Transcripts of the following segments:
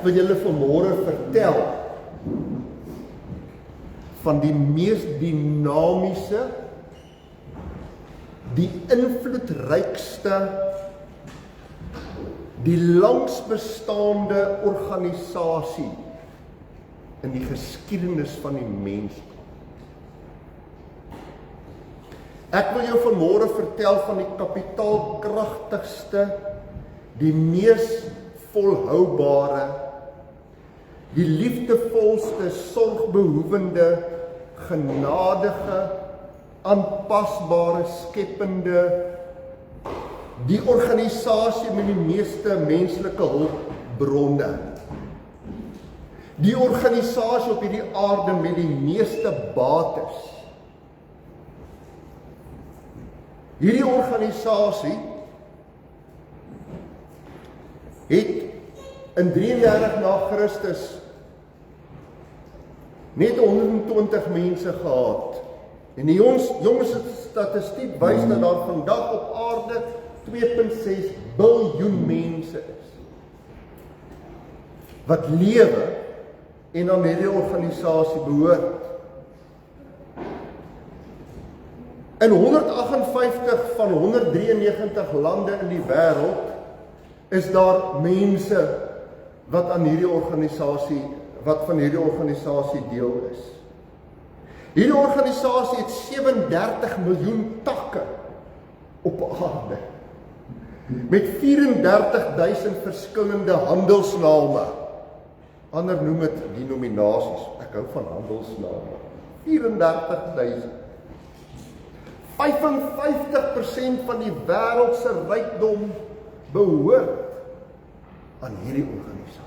wil julle vanmôre vertel van die mees dinamiese, die invloedrykste, die langsbestaande organisasie in die geskiedenis van die mensdom. Ek wil jou vanmôre vertel van die kapitaalkragtigste, die mees volhoubare, die liefdevolste, sorgbehoevende, genadige, aanpasbare, skepende, die organisasie met die meeste menslike hulpbronne, die organisasie op hierdie aarde met die meeste bates. Hierdie organisasie het in 33 na Christus net 120 mense gehad. En die jongste statistiek wys dat daar vandag op aarde 2,6 biljoen mense is wat lewe en aan hierdie organisasie behoort. In 158 van 193 lande in die wêreld is daar mense wat aan hierdie organisasie, wat van hierdie organisasie deel is. Hierdie organisasie het 37 miljoen takke op aarde, met 34.000 verskillende handelsname. Ander noem dit denominasies. Ek hou van handelsname. 34.000. 55% van die wêreldse rykdom behoort aan hierdie organisasie.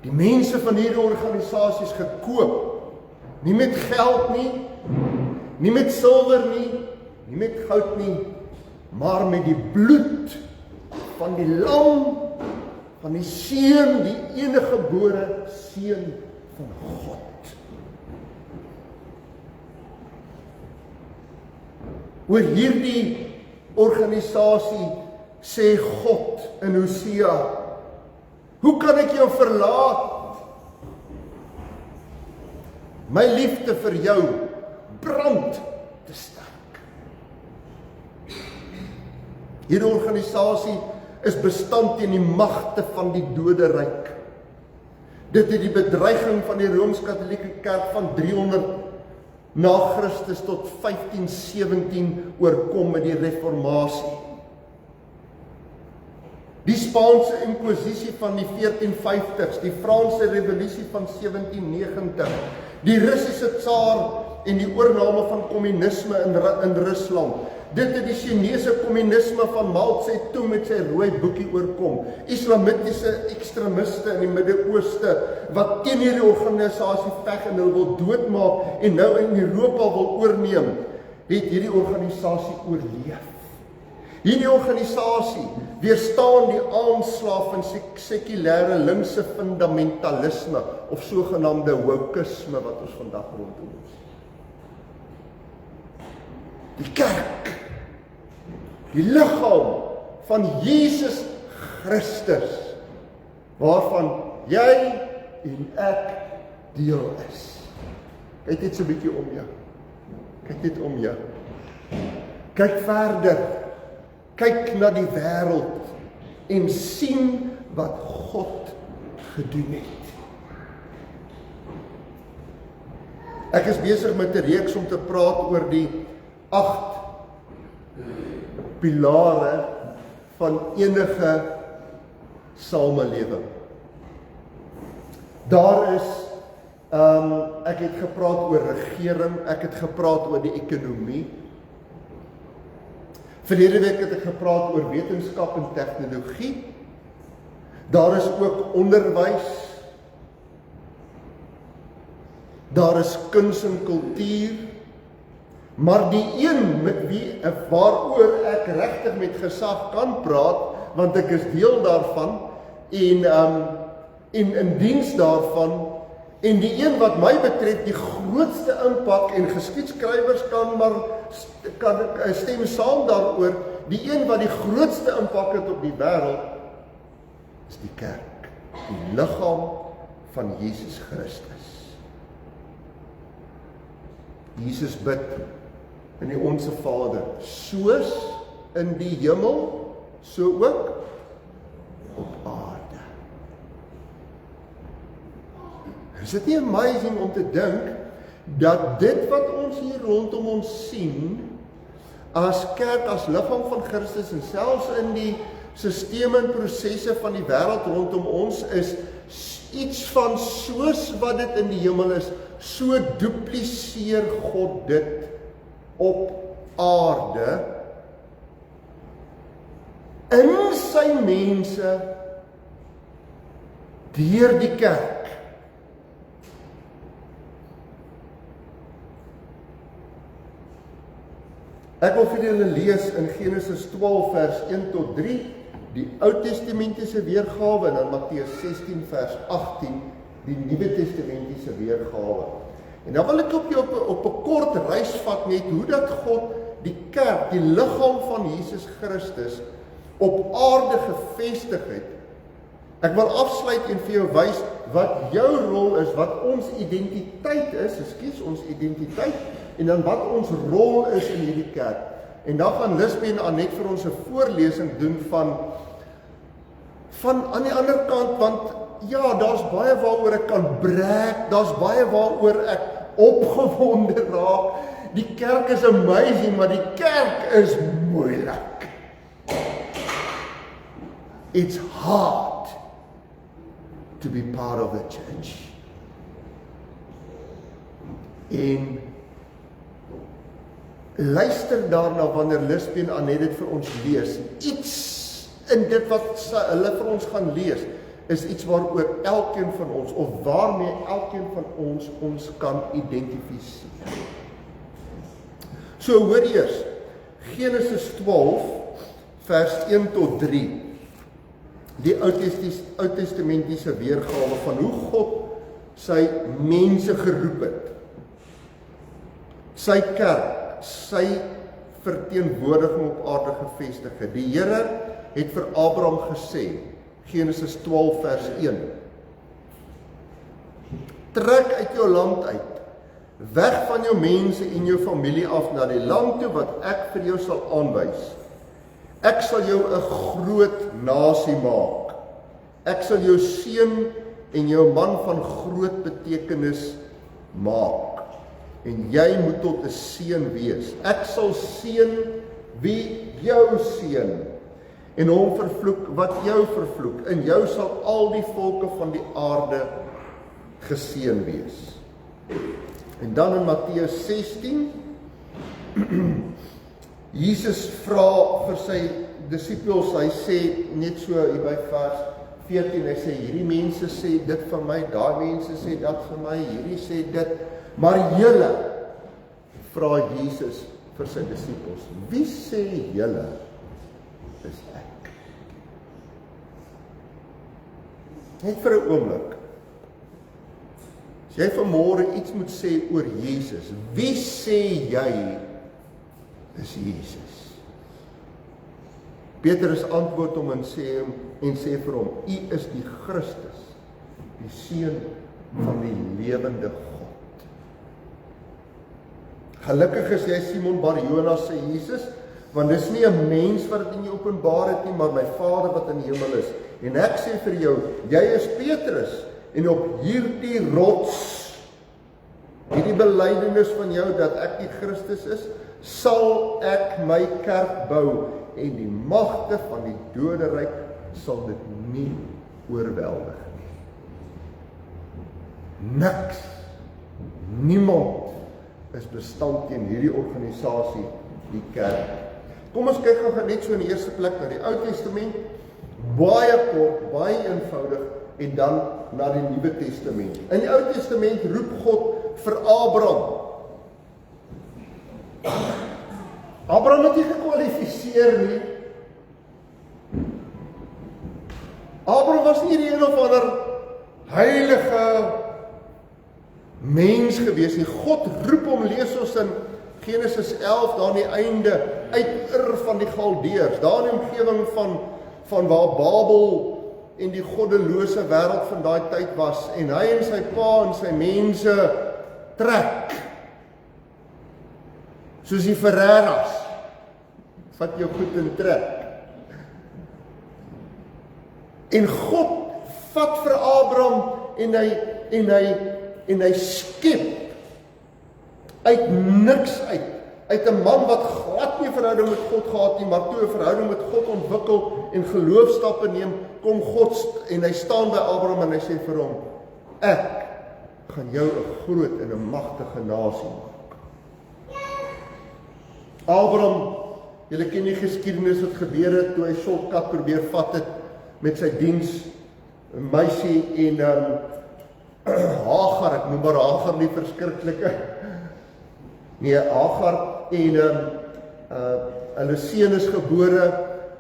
Die mense van hierdie organisasie is gekoop, nie met geld nie, nie met silwer nie, nie met goud nie, maar met die bloed van die lam, van die seun, die enige gebore seun van God. Oor hierdie organisasie sê God in Hosea, hoe kan ek jou verlaat? My liefde vir jou brand te sterk. Hierdie organisasie is bestand teen die magte van die doderyk. Dit het die bedreiging van die Rooms-Katolieke Kerk van 300 na Christus tot 1517 oorkom met die reformatie. Die Spaanse inkwisisie van die 1450s, die Franse revolusie van 1790, die Russiese tsaar en die oorname van kommunisme in Rusland. Dit het die Chinese kommunisme van Mao Tse-tung met sy rooi boekie oorkom. Islamitiese ekstremiste in die Midde-Ooste wat teen hierdie organisasie veg en hulle wil doodmaak en nou in Europa wil oorneem, het hierdie organisasie oorleef. Hierdie organisasie weerstaan die aanslag van sekulêre linkse fundamentalisme of sogenaamde wokisme wat ons vandag rondom ons. Die kerk, die liggaam van Jesus Christus, waarvan jy en ek deel is. Kyk net so 'n bietjie om jou. Kyk net om jou. Kyk verder. Kyk na die wêreld en sien wat God gedoen het. Ek is besig met 'n reeks om te praat oor die 8 pilare van enige samelewing. Daar is, ek het gepraat oor regering, ek het gepraat oor die ekonomie. Verlede week het ek gepraat oor wetenskap en tegnologie. Daar is ook onderwys. Daar is kuns en kultuur. Maar die een met wie waaroor ek regtig met gesag kan praat, want ek is deel daarvan en in diens daarvan, En die een wat my betref, die grootste impak, en geskiedskrywers kan stem saam daaroor, die een wat die grootste impak het op die wêreld, is die kerk, die liggaam van Jesus Christus. Jesus bid in die Onse Vader, soos in die hemel, so ook op aarde. Is dit nie amazing om te dink, dat dit wat ons hier rondom ons sien, as kerk, as liggaam van Christus, en selfs in die sisteme en prosesse van die wêreld rondom ons, is iets van soos wat dit in die hemel is, so dupliseer God dit op aarde, in sy mense, deur die kerk. Ek wil vir julle lees in Genesis 12 vers 1 tot 3, die Ou Testamentiese weergawe, en dan Matteus 16 vers 18, die Nuwe Testamentiese weergawe. En dan wil ek op jou op 'n kort reis vat net hoe dat God die kerk, die liggaam van Jesus Christus, op aarde gevestig het. Ek wil afsluit en vir jou wys wat jou rol is, wat ons identiteit is, ons identiteit, en dan wat ons rol is in hierdie kerk. En dan gaan Lisbé en Annette vir ons 'n voorlesing doen van aan die ander kant, want ja, daar's baie waaroor ek kan brag, daar's baie waaroor ek opgewonde raak. Die kerk is amazing, maar die kerk is moeilik. It's hard to be part of the church. En luister daarna wanneer Lisbé en Annette dit vir ons lees. Iets in dit wat hulle vir ons gaan lees, is iets waaroor elkeen van ons, of waarmee elkeen van ons kan identifiseer. So hoor eers, Genesis 12, vers 1 tot 3, die Ou Testamentiese weergawe van hoe God sy mense geroep het, sy kerk, sy verteenwoordiging op aarde gevestig het. Die Here het vir Abraham gesê, Genesis 12 vers 1, trek uit jou land uit, weg van jou mense en jou familie af na die land toe wat ek vir jou sal aanwys. Ek sal jou 'n groot nasie maak. Ek sal jou seën en jou man van groot betekenis maak. En jy moet tot 'n seën wees. Ek sal seën wie jou seën, en hom vervloek wat jou vervloek. In jou sal al die volke van die aarde geseën wees. En dan in Matteus 16, Jesus vra vir sy disippels, hy sê net so hier by vers 14, hy sê, hierdie mense sê dit vir my, daai mense sê dat vir my, hierdie sê dit, maar julle, vra Jesus vir sy disippels, wie sê julle is ek? Net vir 'n oomblik. As jy vanmôre iets moet sê oor Jesus, wie sê jy is Jesus? Petrus antwoord hom en sê vir hom, U is die Christus, die Seun van die lewende God. Gelukkig is jy Simon Bar-Jona, sê Jesus, want dis nie 'n mens wat dit in jou openbaar het nie, maar my Vader wat in die hemel is. En ek sê vir jou, jy is Petrus, en op hierdie rots, hierdie belydenis van jou dat ek die Christus is, sal ek my kerk bou, en die magte van die doderyk sal dit nie oorweldig nie. Niks, niemand is bestand teen hierdie organisasie, die kerk. Kom ons kyk gou net so in die eerste plek na die Ou Testament, baie kort, baie eenvoudig, en dan na die Nuwe Testament. In die Ou Testament roep God vir Abraham. Abraham het nie gekwalifiseer nie. Abraham was nie die een of ander heilige mens gewees nie. God roep hom, lees ons in Genesis 11, daar aan die einde, uit Ur van die Galdeërs, daar in die omgewing van waar Babel en die goddelose wêreld van daai tyd was, en hy en sy pa en sy mense trek, soos die Ferreras, vat jou goed en trek. En God vat vir Abraham en hy skep uit niks uit 'n man wat glad nie verhouding met God gehad nie, maar toe 'n verhouding met God ontwikkel en geloofstappe neem, kom God en hy staan by Abraham en hy sê vir hom, ek gaan jou 'n groot en 'n magtige nasie maak. Abraham, julle ken die geskiedenis wat gebeur het toe hy shortcut probeer vat het met sy diens meisie en Hagar, ek noem maar Hagar nie verskriklike. Nee, Hagar en hulle seun is gebore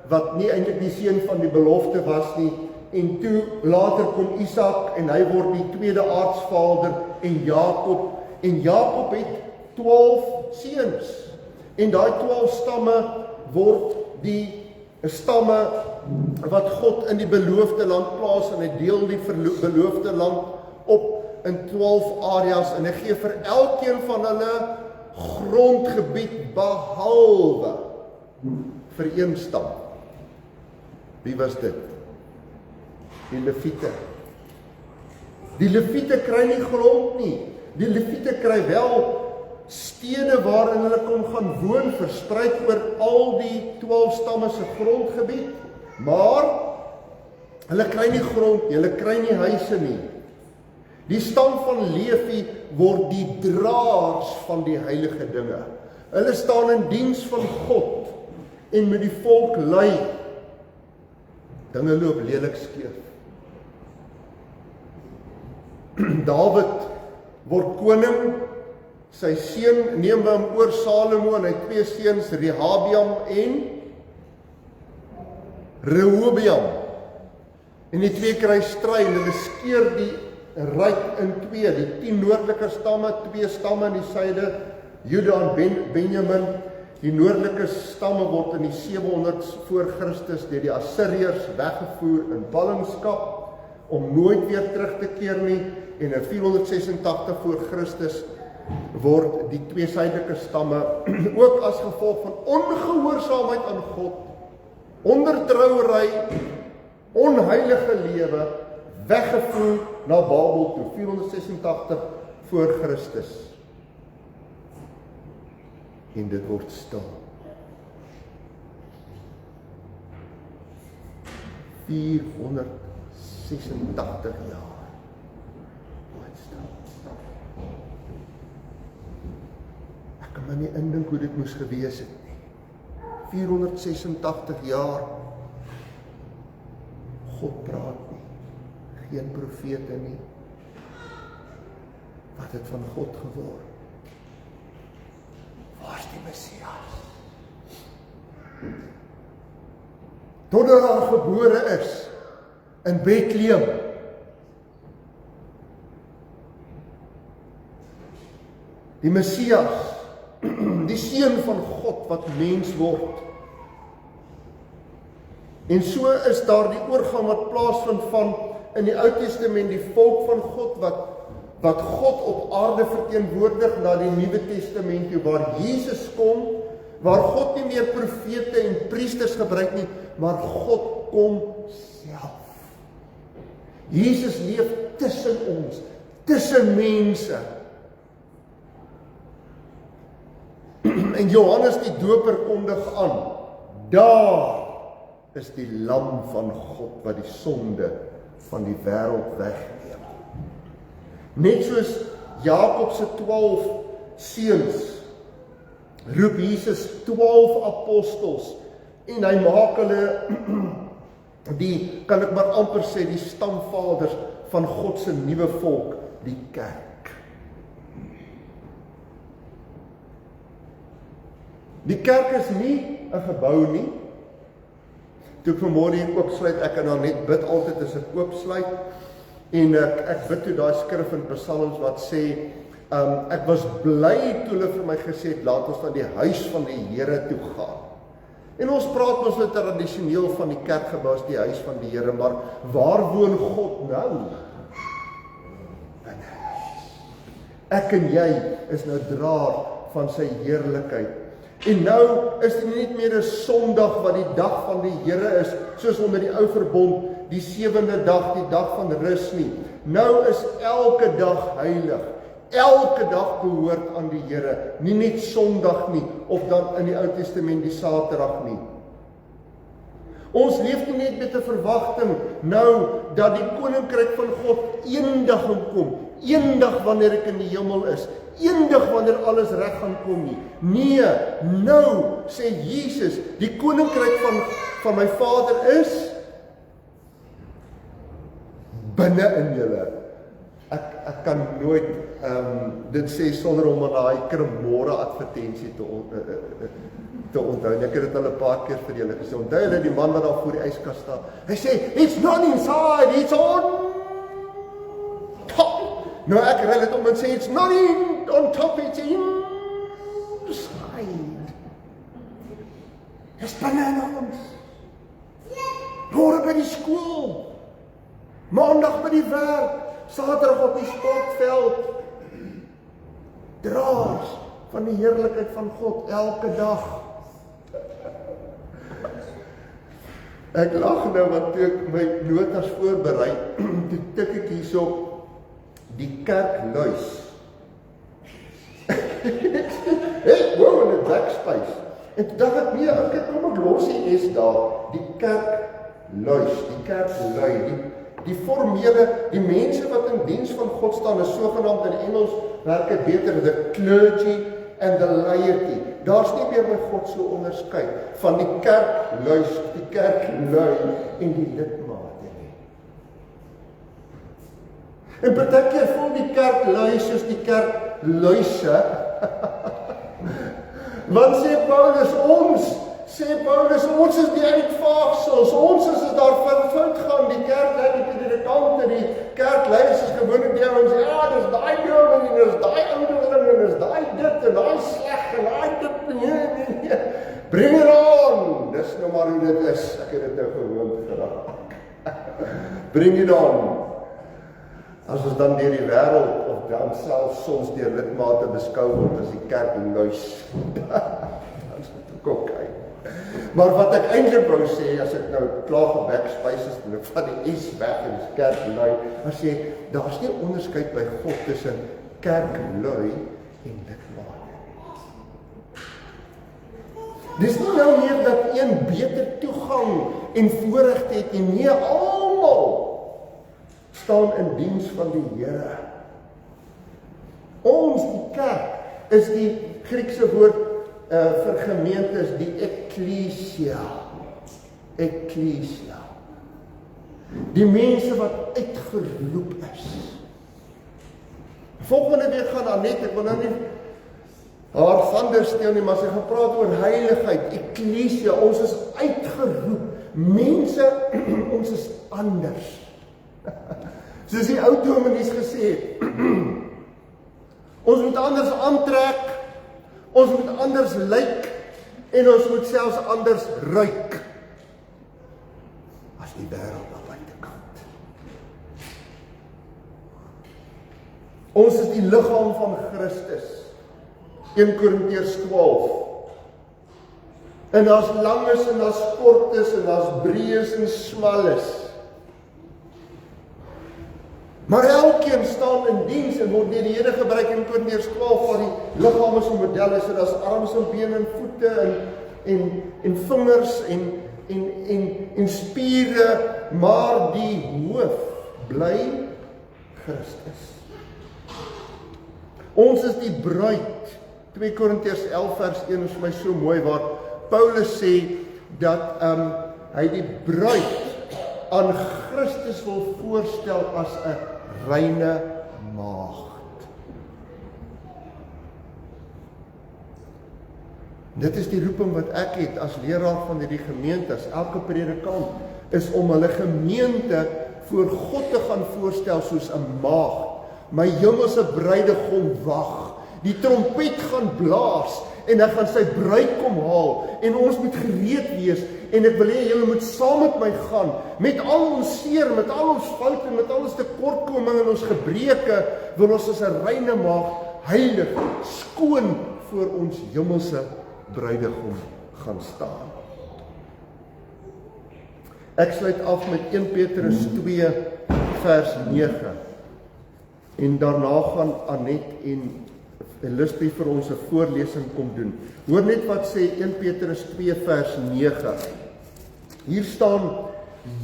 wat nie eintlik die seun van die belofte was nie, en toe later kom Isak en hy word die tweede aartsvader en Jakob het 12 seuns. En daai 12 stamme word die stamme wat God in die beloofde land plaas, en hy deel die beloofde land op in 12 areas, en hy gee vir elkeen van hulle grondgebied behalwe vir een stam. Wie was dit? Die Lewiete. Die Lewiete kry nie grond nie. Die Lewiete kry wel stede waarin hulle kon gaan woon, versprei oor al die 12 stamme se grondgebied, maar hulle kry nie grond nie, hulle kry nie huise nie. Die stam van Lewi word die draers van die heilige dinge. Hulle staan in diens van God en met die volk lei. Dinge loop lelik skeef. David word koning, sy seun neem hom oor Salomo en hy 2 seuns, Rehabiam en Rehoboam. En die 2 kry stry en hulle skeer die ryk in 2, die 10 noordelike stamme, 2 stamme in die suide, Juda en Benjamin. Die noordelike stamme word in die 700s voor Christus deur die Assiriërs weggevoer in ballingskap, om nooit weer terug te keer nie, en in 486 voor Christus word die 2 suidelike stamme, ook as gevolg van ongehoorsaamheid aan God, ondertrouery, onheilige lewe, weggevoer na Babel toe, 486 voor Christus. En dit word stil. 486 jaar. Wat stil. Ek kan my nie indink hoe dit moes gewees het nie. 486 jaar. God praat nie. Geen profete nie. Wat het van God geword? Waar is die Messias? Totdat daar gebore is in Bethlehem. Die Messias, die seun van God wat mens word. En so is daar die oorgang wat plaasvind van in die Ou Testament die volk van God wat God op aarde verteenwoordig na die Nuwe Testament toe, waar Jesus kom, waar God nie meer profete en priesters gebruik nie, maar God kom self. Jesus leef tussen ons, tussen mense. En Johannes die Doper kondig aan, daar is die lam van God wat die sonde van die wêreld wegneem. Net soos Jakob se 12 seuns, roep Jesus 12 apostels, en hy maak hulle die, kan ek maar amper sê, die stamvaders van God se nuwe volk, die kerk. Die kerk is nie 'n gebou nie. Toe ek vanmôre hier oopsluit, ek kan dan net bid altyd as ek oopsluit, en ek bid toe daai skrif in Psalms wat sê, ek was bly toe hulle vir my gesê het, laat ons na die huis van die Here toe gaan. En ons praat ons tradisioneel van die kerkgebou as die huis van die Here, maar waar woon God nou? Ek en jy is nou draer van sy heerlikheid. En nou is dit nie meer 'n Sondag wat die dag van die Here is, soos onder die ou verbond, die 7de dag, die dag van rus nie. Nou is elke dag heilig. Elke dag behoort aan die Here, nie net Sondag nie, of dan in die Ou Testament die Saterdag nie. Ons leef nie net met 'n verwagting nou dat die koninkryk van God eendag gaan kom, eendag wanneer ek in die hemel is, eendag wanneer alles reg gaan kom nie. Nee, nou sê Jesus, die koninkryk van my Vader is binne in julle. Ek kan nooit dit sê sonder om aan daai Kermore advertensie te onthou. Ek het dit al 'n paar keer vir julle gesê. Onthou julle die man wat daar voor die yskas staan. Hy sê, it's not inside, it's on top. Nou ek ry dit om en sê, it's not on top, it's inside. Dis binne in ons. Môre by die skool, Maandag by die werk, Saterdag op die sportveld. Draers van die heerlikheid van God elke dag. Ek lag nou want toe ek my notas voorberei, toe tik ek hierso die kerkluis. Ek wou in 'n backspace. En toe dink ek, nee, ek kom ek los die S daar, die kerkluis, die kerklui, die formele, die mense wat in diens van God staan, is sogenaamd in Engels werk dit beter, the clergy and the laity. Daar's nie meer by God so onderskei van die kerkluis, die kerklui en die lidmate nie. En partykeer voel die kerklui soos die kerkluise. Want sê Paulus, ons is die uitvaagsels, ons is as daar fout gaan, die kerklei, die predikante, die kerkleiers is gewoonlik die ouens, ja, dis daai dominee, en dis daai ouderling, en dis daai dit, en daai sleg, en daai dit, nee. Bring it on, dis nou maar hoe dit is, ek het dit nou gewoond geraak. Bring it on. As ons dan deur die wêreld, of dan selfs soms deur lidmate beskou word as die kerkluis, dan is dit ook oké. Maar wat ek eintlik wou sê, as ek nou klaar gebackspace is, en ek van die S weg en die kerklui, maar sê, daar is nie onderskeid by God tussen kerklui en lidmate. Dis nie nou meer dat een beter toegang en voorreg het, en nie almal staan in diens van die Here. Ons, die kerk, is die Griekse woord vir gemeente is die ekklesia. Ekklesia. Die mense wat uitgeroep is. Volgende week gaan Annette, ek wil nou nie haar vander steel nie, maar sy gaan praat oor heiligheid, ekklesia, ons is uitgeroep. Mense, ons is anders. Soos die ou dominees gesê het, ons moet anders aantrek, ons moet anders lyk, en ons moet selfs anders ruik, as die wêreld aan buitekant. Ons is die liggaam van Christus, 1 Korintiërs 12, en daar's langes en daar's kortes, en daar's breës en smalles, maar elkeen staan in diens en word deur die Here gebruik in Korintiërs 12 waar die liggaam as 'n model is, en daar's arms en bene en voete en vingers en spiere, maar die hoof bly Christus. Ons is die bruid. 2 Korintiërs 11 vers 1 is vir my so mooi waar Paulus sê dat hy die bruid aan Christus wil voorstel as 'n reine maagd. Dit is die roeping wat ek het as leraar van hierdie gemeente, as elke predikant, is om hulle gemeente voor God te gaan voorstel soos 'n maagd, my hemelse bruidegom wag. Die trompet gaan blaas en hy gaan sy bruid kom haal en ons moet gereed wees en ek wil hê julle moet saam met my gaan met al ons seer, met al ons foute, met al ons tekortkominge en ons gebreke wil ons as 'n reine maagd heilig, skoon voor ons hemelse bruidegom gaan staan. Ek sluit af met 1 Petrus 2 vers 9 en daarna gaan Annette en Lisbé vir ons 'n voorlesing kom doen. Hoor net wat sê 1 Petrus 2 vers 9. Hier staan,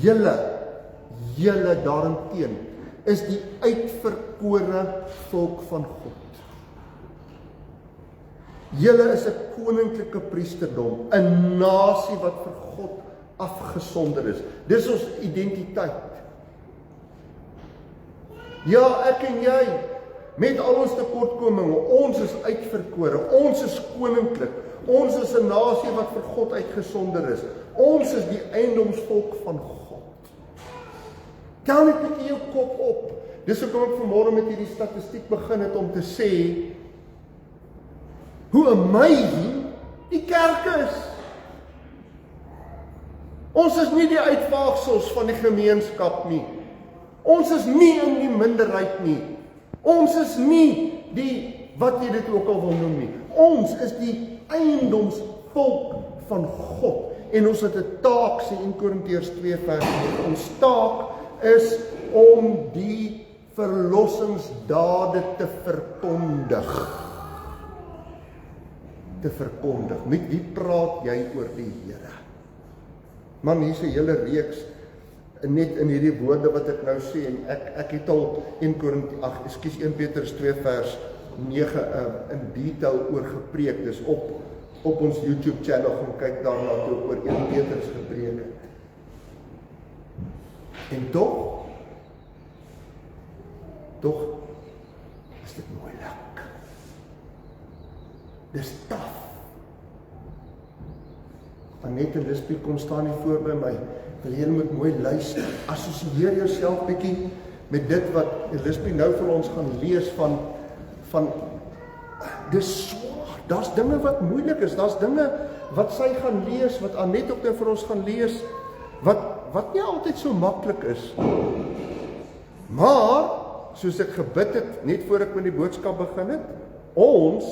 julle daarteen is die uitverkore volk van God. Julle is 'n koninklike priesterdom, 'n nasie wat vir God afgesonder is. Dis ons identiteit. Ja, ek en jy, met al ons tekortkominge, ons is uitverkore, ons is koninklik, ons is 'n nasie wat vir God uitgesonder is. Ons is die eiendomsvolk van God. Tel net 'n bietjie jou kop op. Dis hoekom ek vanmôre met hierdie statistiek begin het om te sê hoe amazing die kerk is. Ons is nie die uitvaagsels van die gemeenskap nie. Ons is nie in die minderheid nie. Ons is nie die, wat jy dit ook al wil noem nie. Ons is die eiendomsvolk van God. En ons het 'n taak, sê in Korintiërs 2 vers 9. Ons taak is om die verlossingsdade te verkondig. Met wie praat jy oor die Here? Man, hier is 'n hele reeks net in hierdie woorde wat ek nou sê en ek het al 1 Petrus 2 vers 9 in detail oor gepreek. Dis op ons YouTube channel, gaan kyk daarna toe oor 1 Petrus gepreek het. En tog is dit moeilik. Dis taaf. Annette en Lisbé kom staan hier voor by my. Wil julle moet mooi luister. Assosieer jouself bietjie met dit wat Lisbé nou vir ons gaan lees van dis swaar. Daar's dinge wat moeilik is. Daar's dinge wat sy gaan lees, wat Annette ook nou vir ons gaan lees, wat nie altyd so maklik is. Maar soos ek gebid het net voor ek met die boodskap begin het, ons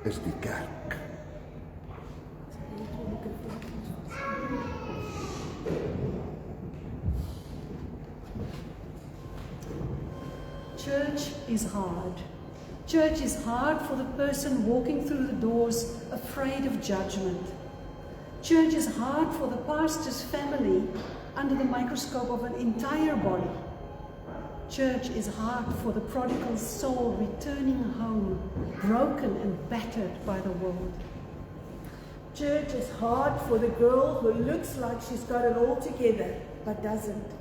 is die kerk. Church is hard. Church is hard for the person walking through the doors afraid of judgment. Church is hard for the pastor's family under the microscope of an entire body. Church is hard for the prodigal soul returning home, broken and battered by the world. Church is hard for the girl who looks like she's got it all together, but doesn't.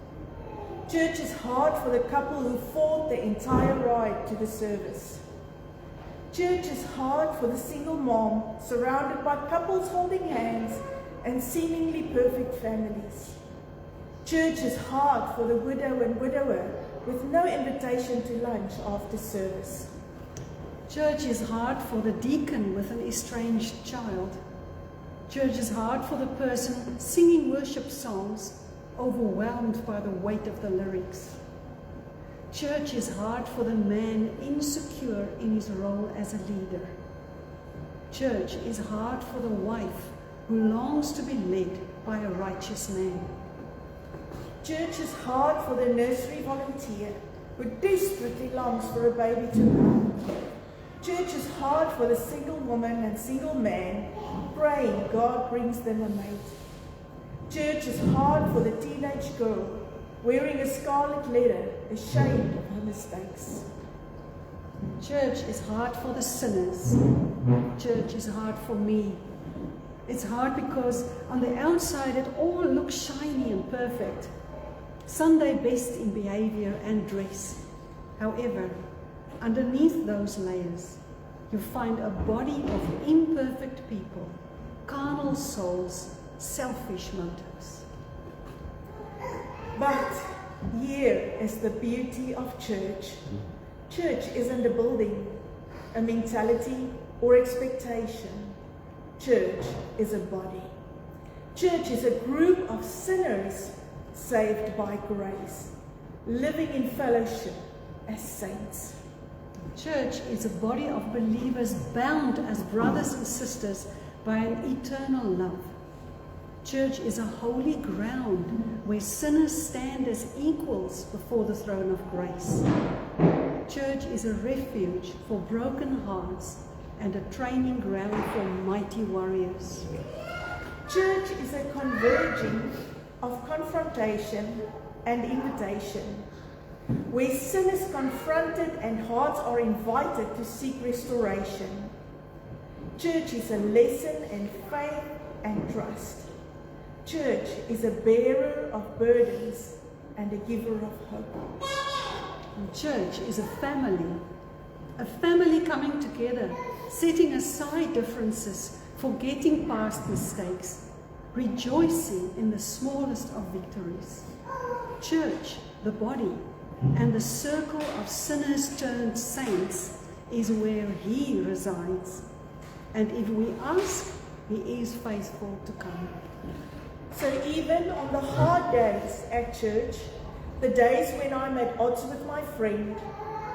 Church is hard for the couple who fought the entire ride to the service. Church is hard for the single mom surrounded by couples holding hands and seemingly perfect families. Church is hard for the widow and widower with no invitation to lunch after service. Church is hard for the deacon with an estranged child. Church is hard for the person singing worship songs, overwhelmed by the weight of the lyrics. Church is hard for the man insecure in his role as a leader. Church is hard for the wife who longs to be led by a righteous man. Church is hard for the nursery volunteer who desperately longs for a baby to come. Church is hard for the single woman and single man praying God brings them a mate. Church is hard for the teenage girl wearing a scarlet letter, ashamed of her mistakes. Church is hard for the sinners. Church is hard for me. It's hard because on the outside it all looks shiny and perfect. Sunday best in behavior and dress. However, underneath those layers, you find a body of imperfect people, carnal souls, selfish motives. But Here is the beauty of church. Church isn't a building, a mentality, or expectation. Church is a body. Church is a group of sinners saved by grace, living in fellowship as saints. Church is a body of believers bound as brothers and sisters by an eternal love. Church is a holy ground where sinners stand as equals before the throne of grace. Church is a refuge for broken hearts and a training ground for mighty warriors. Church is a converging of confrontation and invitation, where sin is confronted and hearts are invited to seek restoration. Church is a lesson in faith and trust. Church is a bearer of burdens and a giver of hope. And church is a family coming together, setting aside differences, forgetting past mistakes, rejoicing in the smallest of victories. Church, the body, and the circle of sinners turned saints is where He resides. And if we ask, He is faithful to come. So even on the hard days at church, the days when I'm at odds with my friend,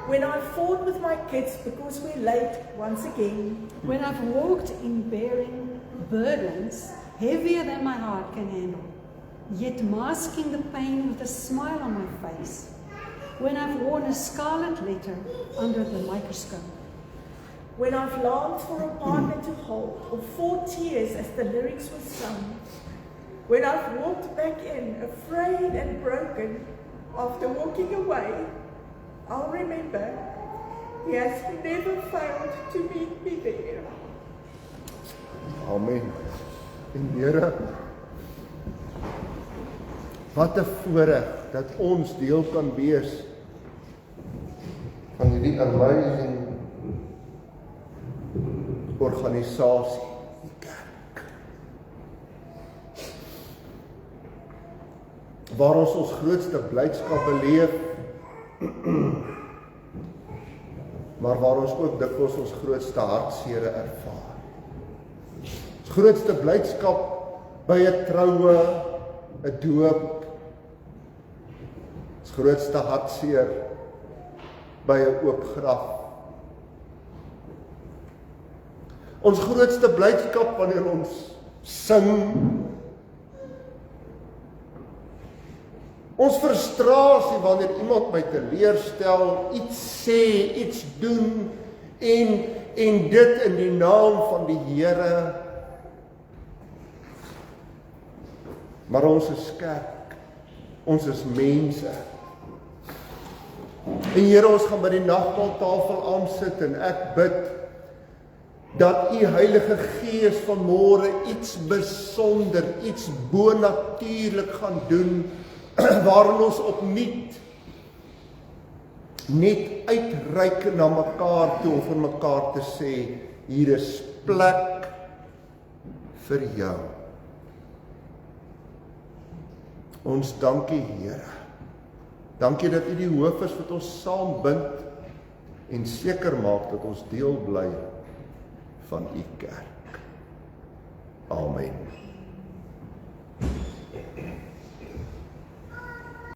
when I fought with my kids because we're late once again, when I've walked in bearing burdens heavier than my heart can handle, yet masking the pain with a smile on my face, when I've worn a scarlet letter under the microscope, when I've longed for a partner to hold or fought tears as the lyrics were sung, when I've walked back in afraid and broken after walking away, I'll remember He has never failed to meet me there. Amen. En Here, wat 'n voorreg dat ons deel kan wees van hierdie amazing organisasie, die kerk, waar ons grootste blydskap beleef, maar waar ons ook dikwels ons grootste hartsere ervaar. Ons grootste blydskap by 'n troue, 'n doop, ons grootste hartseer by 'n oop graf. Ons grootste blydskap wanneer ons sing. Ons frustrasie wanneer iemand my teleurstel, iets sê, iets doen, en dit in die naam van die Here. Maar ons is kerk, ons is mense. En Here, ons gaan by die nagmaaltafel aansit en ek bid dat U Heilige Gees vanmôre iets besonder, iets bonatuurlik gaan doen, waarin ons opnuut net uitreik na mekaar toe om vir mekaar te sê, hier is plek vir jou. Ons dankie Here. Dankie dat U die hoof is wat ons saambind en seker maak dat ons deel bly van U kerk. Amen.